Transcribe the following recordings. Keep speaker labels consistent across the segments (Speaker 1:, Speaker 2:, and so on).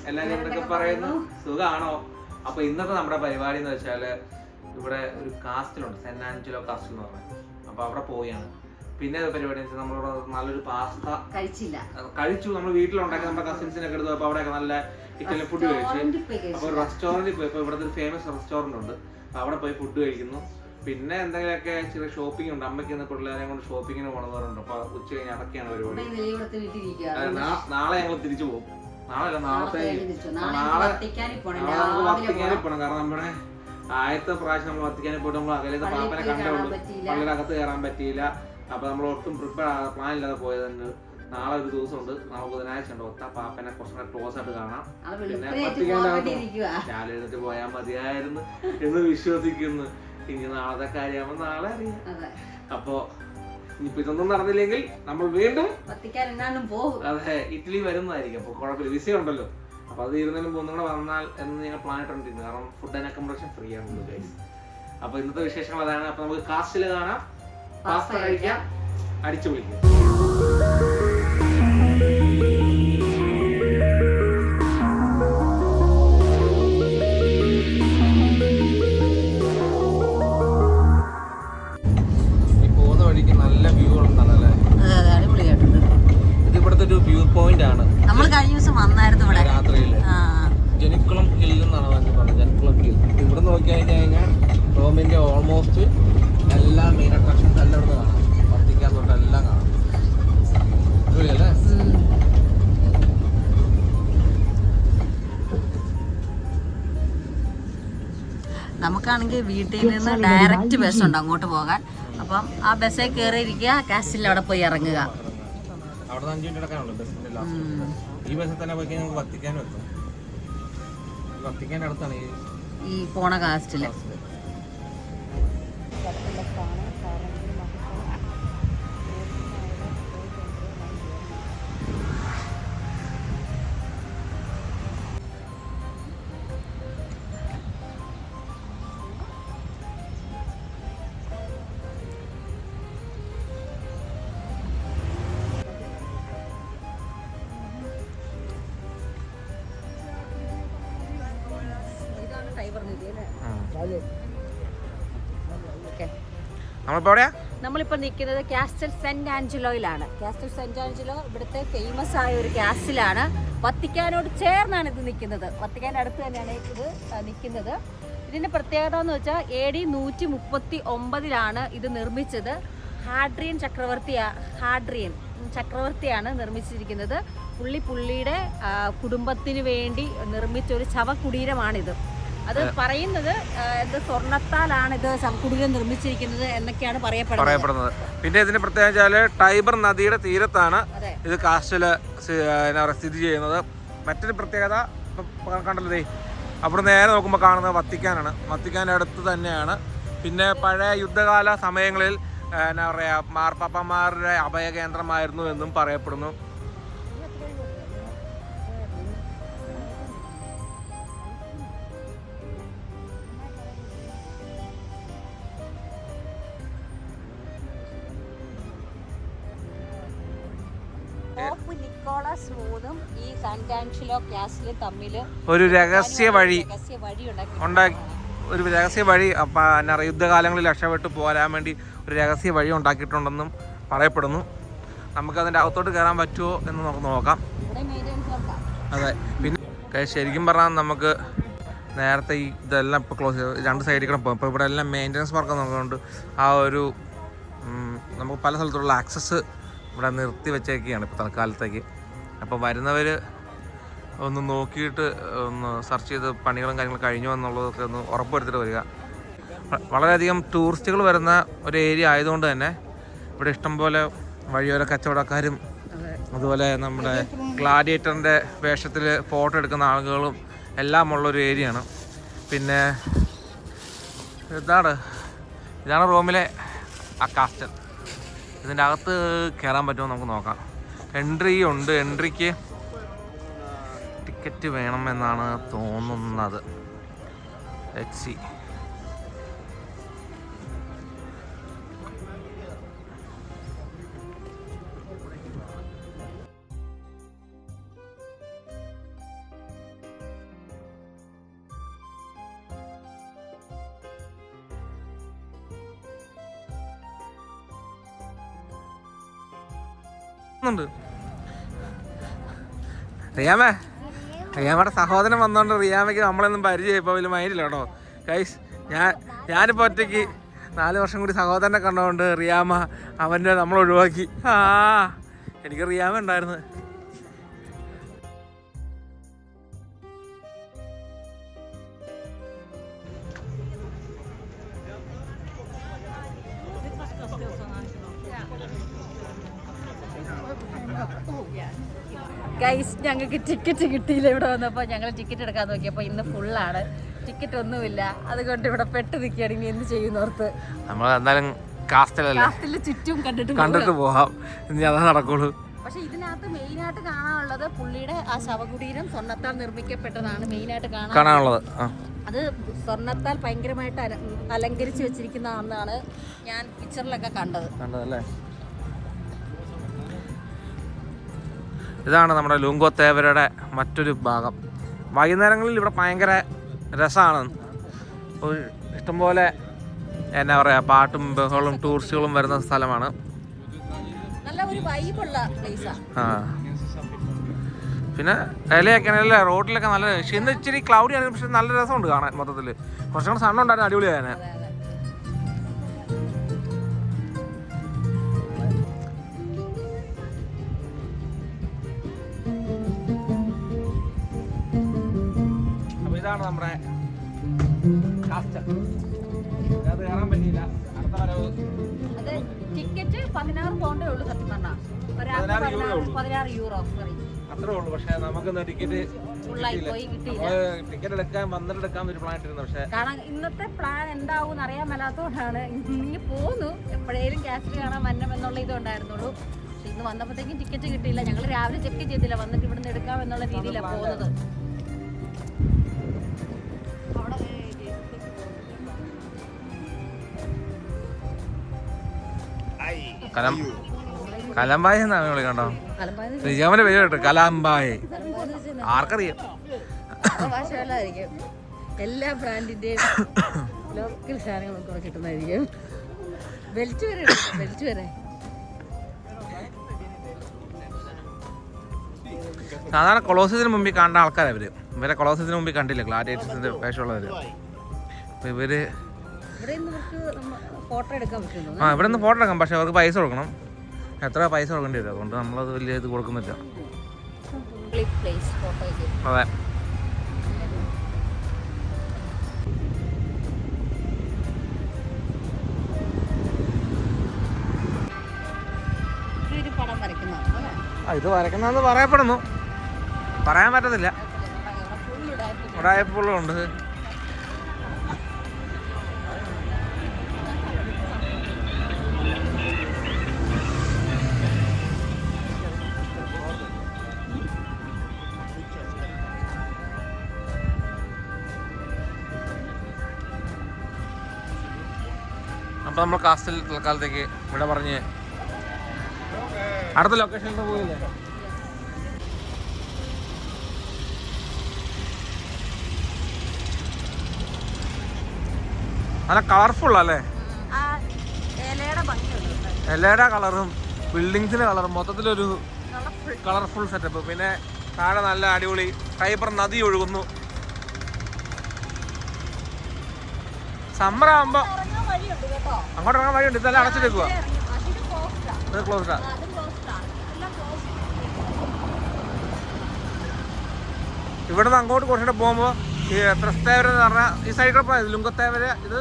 Speaker 1: എല്ലാരും എന്തൊക്കെ പറയുന്നു, സുഖാണോ? അപ്പൊ ഇന്നത്തെ നമ്മുടെ പരിപാടി എന്ന് വെച്ചാല് ഇവിടെ ഒരു കാസ്റ്റിലുണ്ട്, സെന്റ് ആഞ്ചലോ കാസ്റ്റിൽ എന്ന് പറഞ്ഞത്. അപ്പൊ അവിടെ പോവുകയാണ്. പിന്നെ പരിപാടി വെച്ചാൽ നമ്മളിവിടെ നല്ലൊരു പാസ്ത കഴിച്ചു. നമ്മൾ വീട്ടിലുണ്ടാക്കി നമ്മുടെ കസിൻസിനൊക്കെ എടുത്തു. അപ്പൊ അവിടെയൊക്കെ നല്ല ഇറ്റാലിയൻ ഫുഡ് കഴിച്ചു. അപ്പൊ റെസ്റ്റോറന്റിൽ പോയി, ഇപ്പൊ ഇവിടുത്തെ ഒരു ഫേമസ് റെസ്റ്റോറന്റ് ഉണ്ട്, അവിടെ പോയി ഫുഡ് കഴിക്കുന്നു. പിന്നെ എന്തെങ്കിലുമൊക്കെ ചെറിയ ഷോപ്പിംഗ് ഉണ്ട്. അമ്മയ്ക്ക് ഇന്ന് പിള്ളേരെ കൊണ്ട് ഷോപ്പിങ്ങിന് പോകണമെന്നുണ്ട്. അപ്പൊ ഉച്ച കഴിഞ്ഞ് അതൊക്കെയാണ് പരിപാടി. നാളെ ഞങ്ങൾ തിരിച്ചു പോകും. നാളെ വത്തിക്കാനിൽ പോകണം. കാരണം നമ്മുടെ ആദ്യത്തെ പ്രാവശ്യം നമ്മൾ വത്തിക്കാനിൽ പോയിട്ട് നമ്മൾ അകലത്തെ പാപ്പനെ കണ്ടുള്ളൂ. പള്ളിയുടെ അകത്ത് കയറാൻ പറ്റിയില്ല. അപ്പൊ നമ്മൾ ഒട്ടും പ്ലാൻ ഇല്ലാതെ പോയതുണ്ട്. നാളെ ഒരു ദിവസം ഉണ്ട്, നാളെ ബുധനാഴ്ച ഉണ്ട്. ഒത്ത പാപ്പനെ കുറച്ചുകൂടെ ക്ലോസ് ആയിട്ട് കാണാം. പിന്നെ രാവിലെ എഴുന്നേറ്റ് പോയാൽ മതിയായിരുന്നു എന്ന് വിശ്വസിക്കുന്നു. ഇനി നാളത്തെ കാര്യമാകുമ്പോൾ നാളെ അറിയാം. അപ്പൊ ഇനിയിപ്പോ ഇതൊന്നും നടന്നില്ലെങ്കിൽ നമ്മൾ വീണ്ടും അതെ ഇറ്റലി വരുന്നതായിരിക്കും. അപ്പൊ കുഴപ്പമില്ല, വിസ ഉണ്ടല്ലോ. അപ്പൊ അത് ഇരുന്നാലും ഒന്നും കൂടെ വന്നാൽ എന്ന് ഞങ്ങൾ പ്ലാൻ ഇട്ടിട്ടുണ്ട്. കാരണം ഫുഡ് ആൻഡ് അക്കോമഡേഷൻ ഫ്രീ ആണല്ലോ ഗൈസ്. അപ്പൊ ഇന്നത്തെ വിശേഷങ്ങൾ അതാണ്. അപ്പൊ നമുക്ക് കാസ്റ്റില് കാണാം, പാസ്ത കഴിക്കാം, അടിച്ചു വിളിക്കാം.
Speaker 2: നമ്മൾ കഴിഞ്ഞ ദിവസം വന്നായിരുന്നു ഇവിടെ
Speaker 1: രാത്രിയില്. ജനിക്കുളം ഹിൽ എന്നാണ് പറഞ്ഞത്. ജനിക്കുളം ഹിൽ ഇവിടെ നോക്കി കഴിഞ്ഞാൽ റോമിന്റെ ഓൾമോസ്റ്റ് എല്ലാ മെയിൻ അട്രാക്ഷൻസ് എല്ലാം ഇവിടെ കാണാം. വത്തിക്കാൻ തൊട്ട് എല്ലാം കാണാം. അല്ലേ?
Speaker 2: നമുക്കാണെങ്കിൽ വീട്ടിൽ നിന്ന് ഡയറക്റ്റ് ബസ് ഉണ്ട് അങ്ങോട്ട് പോകാൻ. അപ്പം ആ ബസ്സിൽ കയറിയിരിക്കുക, കാസ്റ്റിൽ അവിടെ പോയി ഇറങ്ങുക.
Speaker 1: അവിടെ 5 മിനിറ്റ് എടുക്കാനുള്ളൂ ബസ്സിന്റെ ലാസ്റ്റ്. ഈ ബസ്സിൽ തന്നെ പോയി നമുക്ക് വത്തിക്കാനും എത്തും. വത്തിക്കാൻ്റെ അടുത്താണ്
Speaker 2: ഈ പോണ കാസ്റ്റില്. നമ്മളിപ്പോ നിൽക്കുന്നത് കാസ്റ്റൽ സെന്റ് ആഞ്ചലോയിലാണ്. കാസ്റ്റൽ സെന്റ് ആഞ്ചലോ ഇവിടുത്തെ ഫേമസ് ആയ ഒരു കാസ്റ്റിലാണ്. വത്തിക്കാനോട് ചേർന്നാണ് ഇത് നിൽക്കുന്നത്. വത്തിക്കാൻ്റെ അടുത്ത് തന്നെയാണ് ഇത് നിൽക്കുന്നത്. ഇതിന്റെ പ്രത്യേകത എന്ന് വെച്ചാൽ AD 139 ഇത് നിർമ്മിച്ചത്. ഹാഡ്രിയൻ ചക്രവർത്തിയാണ് നിർമ്മിച്ചിരിക്കുന്നത്. പുള്ളിയുടെ കുടുംബത്തിന് വേണ്ടി നിർമ്മിച്ച ഒരു ശവകുടീരമാണിത്. അത് പറയുന്നത് സ്വർണത്താലാണ് ഇത് കുടീരം നിർമ്മിച്ചിരിക്കുന്നത് എന്നൊക്കെയാണ് പറയപ്പെടുന്നത്.
Speaker 1: പിന്നെ ഇതിന് പ്രത്യേകിച്ചാല് ടൈബർ നദിയുടെ തീരത്താണ് ഇത് കാസ്റ്റല് സ്ഥിതി ചെയ്യുന്നത്. മറ്റൊരു പ്രത്യേകത കണ്ടല്ലേ, അവിടെ നേരെ നോക്കുമ്പോൾ കാണുന്നത് വത്തിക്കാനാണ്. വത്തിക്കാൻ്റെ അടുത്ത് തന്നെയാണ്. പിന്നെ പഴയ യുദ്ധകാല സമയങ്ങളിൽ എന്നാ പറയുക, മാർപ്പാപ്പന്മാരുടെ അഭയകേന്ദ്രമായിരുന്നു എന്നും പറയപ്പെടുന്നു.
Speaker 2: ഈ സെന്റ് ആഞ്ചലോ കാസ്റ്റിലും തമ്മിൽ
Speaker 1: ഒരു രഹസ്യ വഴി ഉണ്ടാക്കി. ഒരു രഹസ്യ വഴി യുദ്ധകാലങ്ങളിൽ രക്ഷപ്പെട്ട് പോരാൻ വേണ്ടി ഒരു രഹസ്യ വഴി ഉണ്ടാക്കിയിട്ടുണ്ടെന്നും പറയപ്പെടുന്നു. നമുക്കതിൻ്റെ അകത്തോട്ട് കയറാൻ പറ്റുമോ എന്ന് നമുക്ക് നോക്കാം. അതെ, പിന്നെ ശരിക്കും പറഞ്ഞാൽ നമുക്ക് നേരത്തെ ഇതെല്ലാം ഇപ്പോൾ ക്ലോസ് ചെയ്ത് 2 സൈഡിൽ കൂടെ പോകും. ഇപ്പോൾ ഇവിടെ എല്ലാം മെയിൻ്റനൻസ് വർക്ക് നോക്കുന്നുണ്ട്. ആ ഒരു നമുക്ക് പല സ്ഥലത്തുള്ള ആക്സസ് ഇവിടെ നിർത്തി വെച്ചേക്കുകയാണ് ഇപ്പോൾ തൽക്കാലത്തേക്ക്. അപ്പോൾ വരുന്നവർ ഒന്ന് നോക്കിയിട്ട് ഒന്ന് സെർച്ച് ചെയ്ത് പണികളും കാര്യങ്ങളും കഴിഞ്ഞോ എന്നുള്ളതൊക്കെ ഒന്ന് ഉറപ്പുവരുത്തിട്ട് വരിക. വളരെയധികം ടൂറിസ്റ്റുകൾ വരുന്ന ഒരു ഏരിയ ആയതുകൊണ്ട് തന്നെ ഇവിടെ ഇഷ്ടംപോലെ വഴിയോര കച്ചവടക്കാരും അതുപോലെ നമ്മുടെ ഗ്ലാഡിയേറ്ററിൻ്റെ വേഷത്തിൽ ഫോട്ടോ എടുക്കുന്ന ആളുകളും എല്ലാം ഉള്ളൊരു ഏരിയയാണ്. പിന്നെ ഇതാണ് റോമിലെ ആ കാസ്റ്റൽ. ഇതിൻ്റെ അകത്ത് കയറാൻ പറ്റുമോ നമുക്ക് നോക്കാം. എൻട്രി ഉണ്ട്. എൻട്രിക്ക് ടിക്കറ്റ് വേണമെന്നാണ് തോന്നുന്നത്. Let's see. റിയാമേ, റിയാമയുടെ സഹോദരൻ വന്നോണ്ട് റിയാമയ്ക്ക് നമ്മളൊന്നും പരിചയം ഇപ്പോൾ വലിയ മൈൻഡില്ല കേട്ടോ ഗൈസ്. ഞാനിപ്പോൾ ഒറ്റയ്ക്ക് 4 വർഷം കൂടി സഹോദരനെ കണ്ടതുകൊണ്ട് റിയാമ അവൻ്റെ നമ്മൾ ഒഴിവാക്കി. എനിക്ക് റിയാമ ഉണ്ടായിരുന്നു.
Speaker 2: ഗൈസ്, ഞങ്ങൾക്ക് ടിക്കറ്റ് കിട്ടിയില്ല. ഇവിടെ വന്നപ്പോൾ ഞങ്ങൾ ടിക്കറ്റ് എടുക്കാൻ നോക്കിയപ്പോൾ ഇന്ന് ഫുള്ളാണ്, ടിക്കറ്റ് ഒന്നുമില്ല. അതുകൊണ്ട് ഇവിടെ പെട്ട് നിൽക്കുകയാണ്. ഇനി എന്ത് ചെയ്യുന്നോർത്ത്
Speaker 1: നമ്മൾ എന്തായാലും കാസ്റ്റിൽ
Speaker 2: ചുറ്റും കണ്ടിട്ട്
Speaker 1: പോവാം. ഇനി അതാ നടക്കുള്ളൂ.
Speaker 2: പക്ഷെ ഇതിനകത്ത് മെയിനായിട്ട് കാണാനുള്ളത് പുള്ളിയുടെ ആ ശവകുടീരം സ്വർണ്ണത്താൽ നിർമ്മിക്കപ്പെട്ടതാണ് മെയിനായിട്ട് കാണാനുള്ളത്. അത് സ്വർണ്ണത്താൽ ഭയങ്കരമായിട്ട് അലങ്കരിച്ച് വെച്ചിരിക്കുന്നതാണെന്നാണ് ഞാൻ പിക്ചറിലൊക്കെ കണ്ടതല്ലേ.
Speaker 1: ഇതാണ് നമ്മുടെ ലുങ്കോ തേവരയുടെ മറ്റൊരു ഭാഗം. വൈകുന്നേരങ്ങളിൽ ഇവിടെ ഭയങ്കര രസമാണ്. ഇഷ്ടംപോലെ എന്നാ പറയുക, പാട്ടും ബഹളും ടൂറിസ്റ്റുകളും വരുന്ന സ്ഥലമാണ്. പിന്നെ ഇലയൊക്കെ അല്ലേ റോഡിലൊക്കെ നല്ല, പക്ഷെ ഇന്ന് ഇച്ചിരി ക്ലൗഡി ആണ്, പക്ഷെ നല്ല രസമുണ്ട് കാണാൻ. മൊത്തത്തിൽ കുറച്ചും കൂടെ സണ്ണുണ്ടായിരുന്നു, അടിപൊളിയാണ്. അപ്പൊ ഇതാണ് നമ്മുടെ അത് കയറാൻ പറ്റിയില്ല. അടുത്ത വരവ്
Speaker 2: ടിക്കറ്റ് 16 പൗണ്ടേ ഉള്ളൂ സത്യം പറഞ്ഞാൽ. 16 യൂറോ
Speaker 1: അത്രേ ഉള്ളൂ. പക്ഷെ നമുക്കൊന്ന് ടിക്കറ്റ് എടുക്കാൻ വന്നിട്ടെടുക്കാൻ ഒരു പ്ലാൻ ഇട്ടിരുന്നു. പക്ഷെ
Speaker 2: കാരണം ഇന്നത്തെ പ്ലാൻ എന്താവും അറിയാൻ മേലാത്തോണ്ടാണ് ഇനി പോന്നു. എപ്പോഴേലും ക്യാഷിൽ കാണാൻ വരണം എന്നുള്ള ഇതുണ്ടായിരുന്നുള്ളൂ. പക്ഷെ ഇന്ന് വന്നപ്പോഴത്തേക്കും ടിക്കറ്റ് കിട്ടിയില്ല. ഞങ്ങൾ രാവിലെ ചെക്ക് ചെയ്തില്ല, വന്നിട്ട് ഇവിടുന്ന് എടുക്കാം എന്നുള്ള രീതിയിലാണ് പോകുന്നത്.
Speaker 1: കലമ്പായ എന്നാണ് വിളിക്കണ്ടോ? റിജാമിന്റെ പേര് കേട്ടോ, കലാമ്പായ. ആർക്കറിയാം?
Speaker 2: എല്ലാ ബ്രാൻഡിന്റെയും ലോക്കൽ സാധനങ്ങളും കൂടെ കിട്ടുന്നതായിരിക്കും. ബെൽറ്റ് വരെ
Speaker 1: സാധാരണ കൊളോസിയത്തിന് മുമ്പിൽ കണ്ട ആൾക്കാരാണ് ഇവര്. ഇവരെ കൊളോസിയത്തിന് മുമ്പിൽ കണ്ടില്ല, ഗ്ലാഡിയേറ്റേഴ്സിന്റെ വേഷമുള്ളവര്. ഇവര് ഇവിടെ നിന്ന് ഫോട്ടോ എടുക്കാം, പക്ഷെ അവർക്ക് പൈസ കൊടുക്കണം. എത്ര പൈസ കൊടുക്കേണ്ടി വരും, അതുകൊണ്ട് നമ്മളത് വലിയ ഇത് കൊടുക്കുന്നില്ല. അതെ. ഇത് വരയ്ക്കുന്നതെന്ന് പറയപ്പെടുന്നു, പറയാൻ പറ്റത്തില്ല. ഉടായ്പുള്ളും ഉണ്ട്. അപ്പോൾ നമ്മൾ കാസ്റ്റിൽ തൽക്കാലത്തേക്ക് ഇവിടെ പറഞ്ഞ് അടുത്ത ലൊക്കേഷനിൽ പോയില്ലേ. നല്ല കളർഫുൾ അല്ലേ, ഇലയുടെ കളറും ബിൽഡിങ്സിന്റെ കളറും മൊത്തത്തിലൊരു കളർഫുൾ സെറ്റപ്പ്. പിന്നെ താഴെ നല്ല അടിപൊളി ഫൈബർ നദി ഒഴുകുന്നു. സമ്മർ ആകുമ്പോ അങ്ങോട്ട് ഇറങ്ങാൻ വഴിയുണ്ട്, ഇതെല്ലാം അടച്ചിട്ടേക്കുക. ഇത് ക്ലോസ്ഡാ. ഇവിടുന്ന് അങ്ങോട്ട് കുറച്ചുകൂടെ പോകുമ്പോൾ ഈ ത്രസ്തേവര എന്ന് പറഞ്ഞാൽ ഈ സൈഡിൽ പോയത് ലുങ്കത്തേവര. ഇത്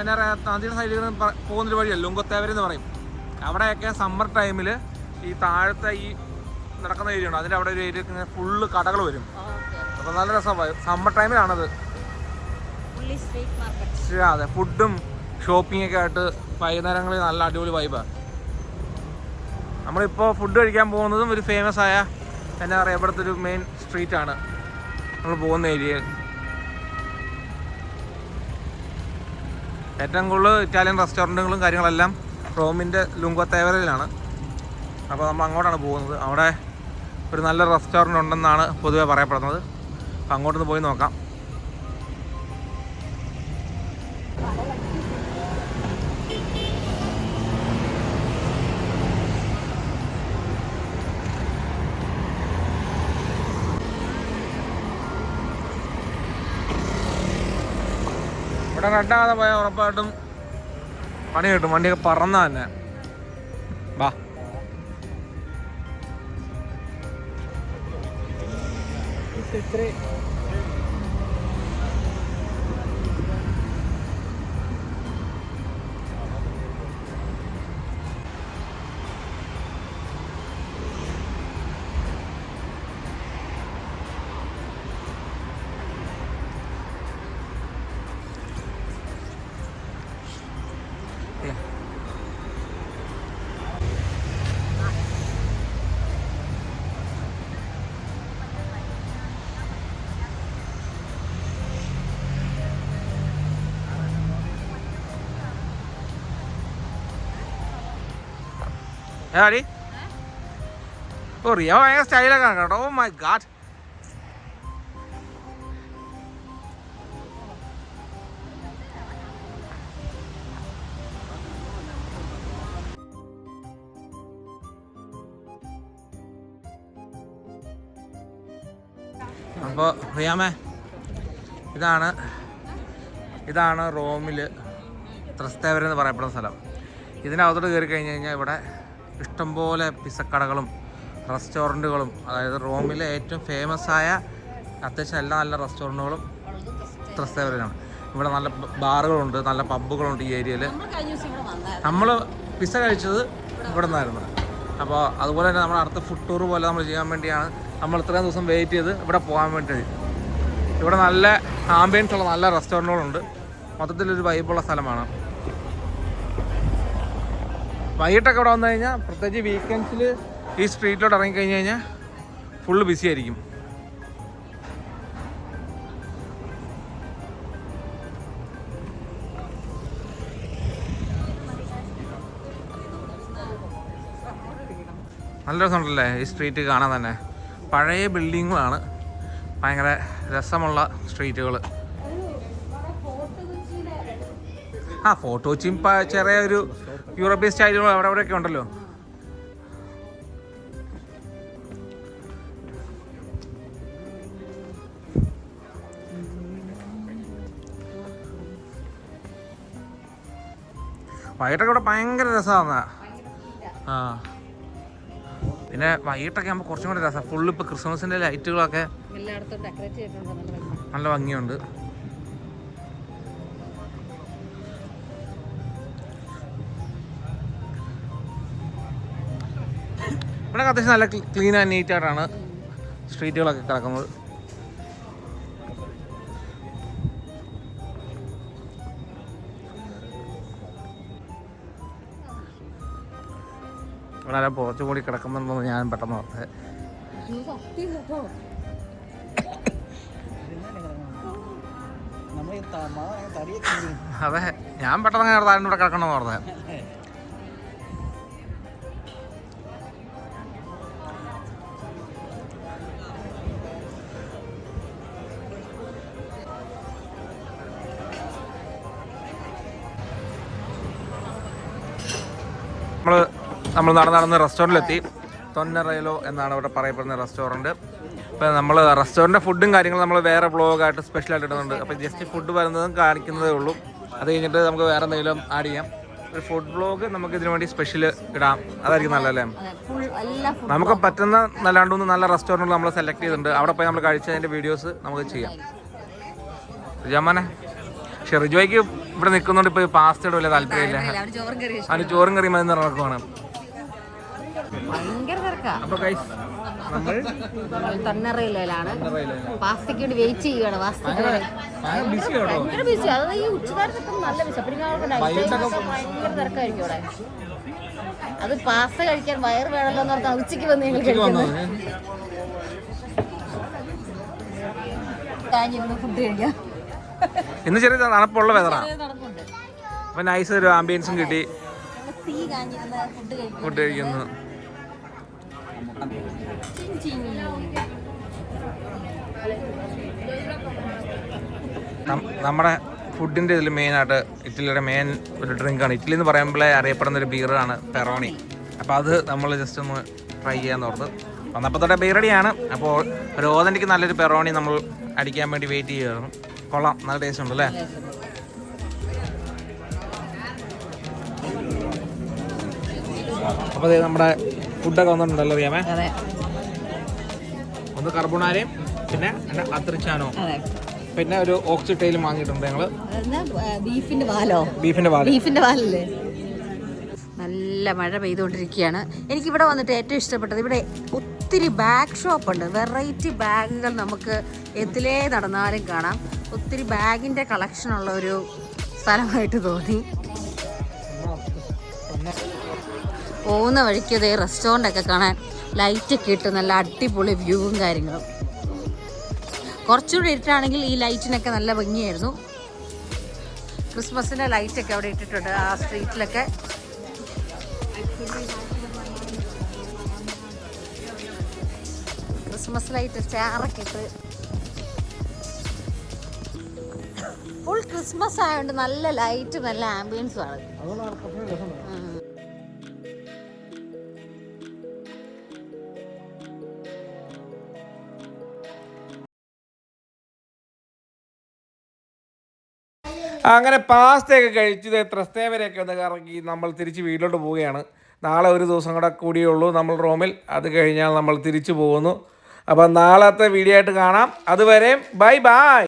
Speaker 1: എന്നാ പറയുക, നദിയുടെ സൈഡിൽ നിന്ന് പോകുന്നൊരു വഴിയല്ല, ലുങ്കത്തേവര എന്ന് പറയും. അവിടെയൊക്കെ സമ്മർ ടൈമിൽ ഈ താഴത്തെ ഈ നടക്കുന്ന ഏരിയ ഉണ്ട്, അതിൻ്റെ അവിടെ ഒരു ഏരിയ ഫുള്ള് കടകൾ വരും. അപ്പോൾ നല്ല രസമാണ്. സമ്മർ ടൈമിലാണത്. അതെ, ഫുഡും ഷോപ്പിംഗ് ഒക്കെ ആയിട്ട് വൈകുന്നേരങ്ങളിൽ നല്ല അടിപൊളി വൈബാണ്. നമ്മളിപ്പോൾ ഫുഡ് കഴിക്കാൻ പോകുന്നതും ഒരു ഫേമസ് ആയ എന്നാ പറയുക ഇവിടുത്തെ ഒരു മെയിൻ സ്ട്രീറ്റാണ് നമ്മൾ പോകുന്ന ഏരിയ. ഏറ്റവും കൂടുതൽ ഇറ്റാലിയൻ റെസ്റ്റോറൻറ്റുകളും കാര്യങ്ങളെല്ലാം റോമിൻ്റെ ലുങ്കോത്തേവരയിലാണ്. അപ്പോൾ നമ്മൾ അങ്ങോട്ടാണ് പോകുന്നത്. അവിടെ ഒരു നല്ല റെസ്റ്റോറൻറ്റ് ഉണ്ടെന്നാണ് പൊതുവെ പറയപ്പെടുന്നത്. അപ്പോൾ അങ്ങോട്ടൊന്ന് പോയി നോക്കാം. ഇവിടെ റെഡാകാതെ പോയാൽ ഉറപ്പായിട്ടും പണി കിട്ടും. വണ്ടിയൊക്കെ പറന്ന തന്നെ. വാ ഏടി ഓ റിയ ഭയങ്കര സ്റ്റൈലൊക്കെ ആണ് കേട്ടോ. Oh my god. അപ്പോൾ റിയാമേ ഇതാണ് റോമിൽ ത്രസ്തേവരം എന്ന് പറയപ്പെടുന്ന സ്ഥലം. ഇതിനകത്തോട്ട് കയറി കഴിഞ്ഞ് കഴിഞ്ഞാൽ ഇവിടെ ഇഷ്ടംപോലെ പിസക്കടകളും റെസ്റ്റോറൻറ്റുകളും, അതായത് റോമിലെ ഏറ്റവും ഫേമസ് ആയ അത്യാവശ്യം എല്ലാ നല്ല റെസ്റ്റോറൻറ്റുകളും ത്രസ്തേവരനാണ്. ഇവിടെ നല്ല ബാറുകളുണ്ട്, നല്ല പബ്ബുകളുണ്ട് ഈ ഏരിയയിൽ. നമ്മൾ പിസ കഴിച്ചത് ഇവിടെ നിന്നായിരുന്നു. അപ്പോൾ അതുപോലെ തന്നെ നമ്മൾ അടുത്ത ഫുഡ് ടൂർ പോലെ നമ്മൾ ചെയ്യാൻ വേണ്ടിയാണ് നമ്മൾ ഇത്രയും ദിവസം വെയിറ്റ് ചെയ്ത് ഇവിടെ പോകാൻ വേണ്ടി. ഇവിടെ നല്ല ആംബിയൻസ് ഉള്ള നല്ല റെസ്റ്റോറൻറ്റുകളുണ്ട്. മൊത്തത്തിലൊരു വൈബുള്ള സ്ഥലമാണ്. വൈകിട്ടൊക്കെ ഇവിടെ വന്നു കഴിഞ്ഞാൽ, പ്രത്യേകിച്ച് വീക്കെൻഡ്സിൽ ഈ സ്ട്രീറ്റിലോട്ട് ഇറങ്ങിക്കഴിഞ്ഞ് കഴിഞ്ഞാൽ ഫുള്ള് ബിസി ആയിരിക്കും. നല്ല രസമുണ്ടല്ലേ ഈ സ്ട്രീറ്റ് കാണാൻ തന്നെ. പഴയ ബിൽഡിങ്ങുകളാണ്, ഭയങ്കര രസമുള്ള സ്ട്രീറ്റുകൾ. ഫോർട്ട് കൊച്ചിയും ചെറിയൊരു യൂറോപ്യൻ സ്റ്റൈലുകൾ അവിടെ അവിടെയൊക്കെ ഉണ്ടല്ലോ. വൈകിട്ടൊക്കെ ഇവിടെ ഭയങ്കര രസമാണ്. പിന്നെ വൈകിട്ടൊക്കെ ആകുമ്പോൾ കുറച്ചും കൂടെ രസം. ഫുള്ള് ഇപ്പോൾ ക്രിസ്മസിൻ്റെ ലൈറ്റുകളൊക്കെ നല്ല ഭംഗിയുണ്ട്. ഇവിടെ അത്യാവശ്യം നല്ല ക്ലീൻ ആൻഡ് നീറ്റായിട്ടാണ് സ്ട്രീറ്റുകളൊക്കെ കിടക്കുന്നത്. ഇവിടെ പുറത്തു കൂടി കിടക്കുന്നുണ്ടെന്ന് ഞാൻ പെട്ടെന്ന് ഓർത്തത്. അതെ, ഞാൻ പെട്ടെന്ന് അങ്ങനെ താരം ഇവിടെ കിടക്കണമെന്ന് ഓർത്തത്. നമ്മൾ നടന്ന് റെസ്റ്റോറൻറ്റിലെത്തി. തൊന്നറയിലോ എന്നാണ് ഇവിടെ പറയപ്പെടുന്ന റെസ്റ്റോറൻറ്റ്. അപ്പോൾ നമ്മൾ റെസ്റ്റോറൻറ്റ് ഫുഡും കാര്യങ്ങളും നമ്മൾ വേറെ വ്ളോഗായിട്ട് സ്പെഷ്യലായിട്ട് ഇടുന്നുണ്ട്. അപ്പോൾ ജസ്റ്റ് ഫുഡ് വരുന്നതും കാണിക്കുന്നതേ ഉള്ളൂ. അത് കഴിഞ്ഞിട്ട് നമുക്ക് വേറെ എന്തെങ്കിലും ആഡ് ചെയ്യാം. ഒരു ഫുഡ് വ്ളോഗ് നമുക്ക് ഇതിനു വേണ്ടി സ്പെഷ്യൽ ഇടാം. അതായിരിക്കും നല്ലതല്ലേ. നമുക്ക് പറ്റുന്ന നല്ലാണ്ടൊന്ന് നല്ല റെസ്റ്റോറൻറ്റ് നമ്മൾ സെലക്ട് ചെയ്തിട്ടുണ്ട്. അവിടെ പോയി നമ്മൾ കഴിച്ചതിൻ്റെ വീഡിയോസ് നമുക്ക് ചെയ്യാം. റിജാമോനെ, പക്ഷെ റിജോയ്ക്ക് ഇവിടെ നിൽക്കുന്നുണ്ട്. ഇപ്പോൾ പാസ്തയുടെ വലിയ താല്പര്യമില്ല. അതിന് ചോറും കറിയും മതി നടക്കുവാണ്. അപ്പോൾ ഗൈസ് നമ്മൾ
Speaker 2: തണ്ണറയിലാണ് പാസ്തയ്ക്ക് വേണ്ടി വെയിറ്റ് ചെയ്യുകയാണ്. ഭയങ്കര ബിസി. അത് ഈ ഉച്ചനേരത്തൊക്കെ നല്ല ബിസി. ഭയങ്കര തിരക്കായിരിക്കും അവിടെ. അത് പാസ്ത കഴിക്കാൻ വയറ് വേണമല്ലോ എന്ന് പറഞ്ഞാൽ ഉച്ചയ്ക്ക് വന്ന് ഞങ്ങൾ കഴിക്കുന്നത്. ഫുഡ് കഴിക്കാം.
Speaker 1: ഇന്ന് ചെറിയ തണുപ്പുള്ള വെതറാണ്. അപ്പൊ നൈസ് ഒരു ആംബിയൻസും കിട്ടി. ഫുഡ് കഴിക്കുന്നു. നമ്മുടെ ഫുഡിൻ്റെ ഇതിൽ മെയിനായിട്ട് ഇറ്റലിയുടെ മെയിൻ ഒരു ഡ്രിങ്കാണ്. ഇറ്റലി എന്ന് പറയുമ്പോഴേ അറിയപ്പെടുന്ന ഒരു ബീറാണ് പെറോണി. അപ്പോൾ അത് നമ്മൾ ജസ്റ്റ് ഒന്ന് ട്രൈ ചെയ്യാൻ ഓർത്ത് വന്നപ്പോൾ തൊട്ടേ ബീറടിയാണ്. അപ്പോൾ ഒരു ഓതൻറ്റിക്ക് നല്ലൊരു പെറോണി നമ്മൾ അടിക്കാൻ വേണ്ടി വെയിറ്റ് ചെയ്യുകയായിരുന്നു. കൊള്ളാം, നല്ല ടേസ്റ്റ് ഉണ്ട് അല്ലേ. അപ്പോൾ നമ്മുടെ ഫുഡൊക്കെ വന്നിട്ടുണ്ടല്ലോ അറിയാമേ.
Speaker 2: അതെ,
Speaker 1: ഒന്ന് കർബോണാരയും പിന്നെ അത്രിച്ചാനോ, പിന്നെ ഒരു ഓക്സിറ്റൈലും വാങ്ങിയിട്ടുണ്ട് ഞങ്ങൾ. ബീഫിന്റെ പാലല്ലേ.
Speaker 2: നല്ല മഴ പെയ്തുകൊണ്ടിരിക്കുകയാണ്. എനിക്കിവിടെ വന്നിട്ട് ഏറ്റവും ഇഷ്ടപ്പെട്ടത് ഇവിടെ ഒത്തിരി ബാഗ് ഷോപ്പുണ്ട്. വെറൈറ്റി ബാഗുകൾ നമുക്ക് എതിലേ നടന്നാലും കാണാം. ഒത്തിരി ബാഗിൻ്റെ കളക്ഷനുള്ള ഒരു സ്ഥലമായിട്ട് തോന്നി. പോകുന്ന വഴിക്ക് ഇതേ റെസ്റ്റോറൻ്റൊക്കെ കാണാൻ ലൈറ്റൊക്കെ ഇട്ട് നല്ല അടിപൊളി വ്യൂവും കാര്യങ്ങളും. കുറച്ചുകൂടി ഇരുട്ടാണെങ്കിൽ ഈ ലൈറ്റിനൊക്കെ നല്ല ഭംഗിയായിരുന്നു. ക്രിസ്മസിൻ്റെ ലൈറ്റൊക്കെ അവിടെ ഇട്ടിട്ടുണ്ട് ആ സ്ട്രീറ്റിലൊക്കെ. ക്രിസ്മസ് ലൈറ്റ് സ്റ്റാറൊക്കെ ഇട്ട് ഫുൾ ക്രിസ്മസ് ആയതുകൊണ്ട് നല്ല ലൈറ്റ്, നല്ല ആംബിയൻസും ആണ്.
Speaker 1: അങ്ങനെ പാസ്തയൊക്കെ കഴിച്ചത് ത്രസ്തേവരെയൊക്കെ ഒന്ന് കറങ്ങി നമ്മൾ തിരിച്ച് വീട്ടിലോട്ട് പോവുകയാണ്. നാളെ ഒരു ദിവസം കൂടെ കൂടിയേ ഉള്ളൂ നമ്മൾ റോമിൽ. അത് കഴിഞ്ഞാൽ നമ്മൾ തിരിച്ചു പോകുന്നു. അപ്പം നാളത്തെ വീഡിയോ ആയിട്ട് കാണാം. അതുവരെ ബൈ ബൈ.